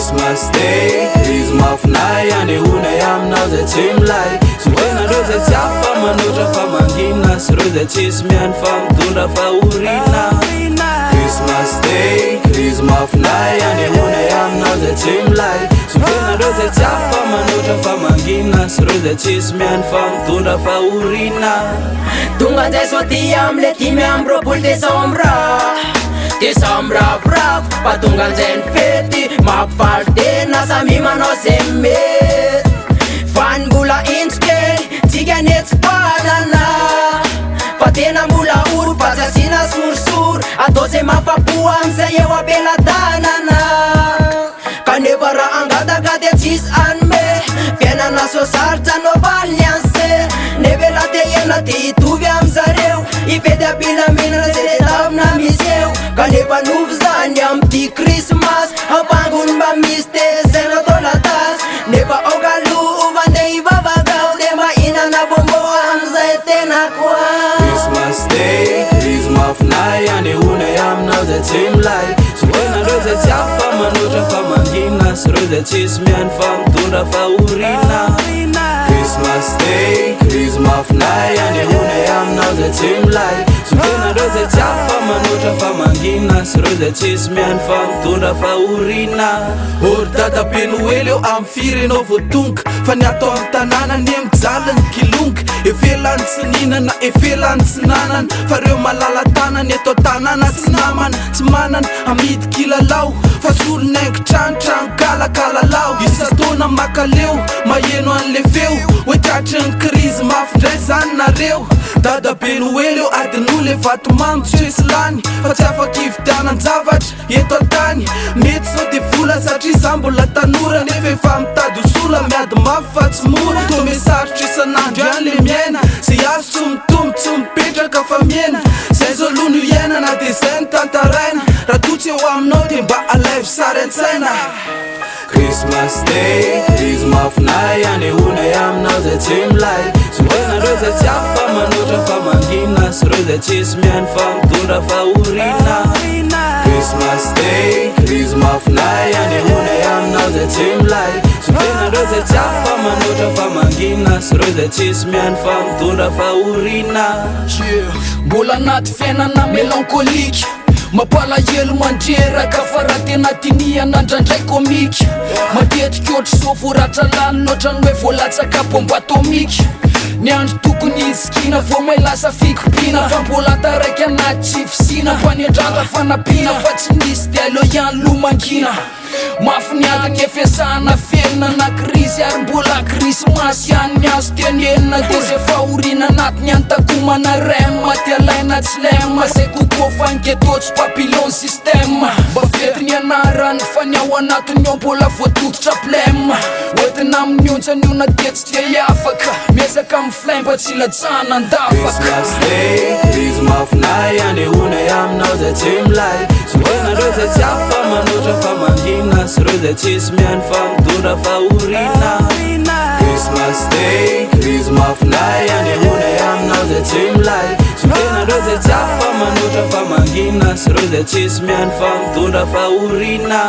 Christmas Day, izy mafinay anehoana aminao zay tsy milay sy hoenareo zay tsy afa manotra fa mangina sy reo zay tsisy miany fa mitondra fahoriana Christmas Day, izy mafinay anehoana aminao zay tsy milay sy hoenareo zay tsy afa manotra fa mangina sy reo zay tsisy miany fa mitondra fahoriana Tonga zay soty amle 5 Desambra bravo fa tonga zay ny fety mampifaly tena samy manao zay mety fa ny mbola intsokely tsika netsy fanana fa tena mbola oro fa tsy asina sorisoro atao zay mafapo amizay eo ampelatanana kanefa raha angatagaty tsisy anome fiainana sosarotra novaly anse nevela tehena ty hitovy amizareo ifety apilaminana zay tetavina misy eo kanefa novy zany amty Christmas ampangony mba misy te zay natao latasy nefa aokaloha mandeha hivavakao de mahinana bombo amizay tena koa Christmas Day, izy mafinay anehoana aminao zay tsy milay sy hoenareo zay tsy afa manotra fa mangina sy reo zay tsisy miany fa mitondra fahoriana Christmas Day, izy mafinay anehoana aminao zay tsy milay sy hoenareo zay tsy afa manotra fa mangina sy reo zay tsisy miany fa mitondra fahoriana Ory dadaben'oely eo amy firenao voatonga fa ny atao amy tanàna ny mijalany kilonga efelany tsy ninana efelany tsy nanana fa reo malala tanany atao tanàna tsy namana tsy manana amidy kilalao fa solony aingotrano trano kalakalalao isatona makaleo maheno an'le feo hoe tratry ny krizy mafindray zany nareo dadaben'oely eo adin'olo le vatomamo tsy oesy lany fa tsy afaka hividianan-javatra eto antany mety sao de vola satria za mbola tanora nefa efa mitady osola miady mafy fa tsy mora to mesarotra isan'andro ihany le miaina zay azo tsy mitombo tsy mipetraka fa miaina zay zao aloha no iainana de zay ny tantaraina raha totsy eo aminao de mba alaivo sary an-tsaina Christmas Day, izy mafinay anehoana aminao zay tsy milay sy hoenareo zay tsy afa manotra fa mangina sy reo zay tsisy miany fa mitondra fahoriana Christmas Day, izy mafinay anehoana aminao zay tsy milay sy hoenareo zay tsy afa manotra fa mangina sy reo zay tsisy miany fa mitondra fahoriana mbola anaty fiainana melankolika mampalahelo mandreraka fa raha tena tiniana ndrandray komika matetika ohatry soforatra lany loatra ny hoe voalatsaka bomba atomika ny andro tokony isikina vo may lasa fikopina fa mbola taraiky anaty tsy fisina fa ny andrata fanapina fa tsy nisy de aleo ihany lomangina mafiniakany efesana felona na krizy ary mbola krismasy ihany miazo tenenina de zay fahoriana anatiny antakomana rema ty alaina tsy lema zay kokoa fanketotsy papillon système mba fetiny anarany fa ny ao anatiny ao mbola voatototra plema oentina amin'ny ontsany io na de tsy de hiafaka miezaka amy flaimba tsy latsana andafaka Christmas Day, izy mafinay anehoana aminao zay tsy milay sy hoenareo zay tsy afa manotra fa mangina sy reo zay tsisy miany fa mitondra fahoriana Christmas Day, izy mafinay anehoana aminao zay tsy milay sy hoenareo zay tsy afa manotra fa mangina sy reo zay tsisy miany fa mitondra fahoriana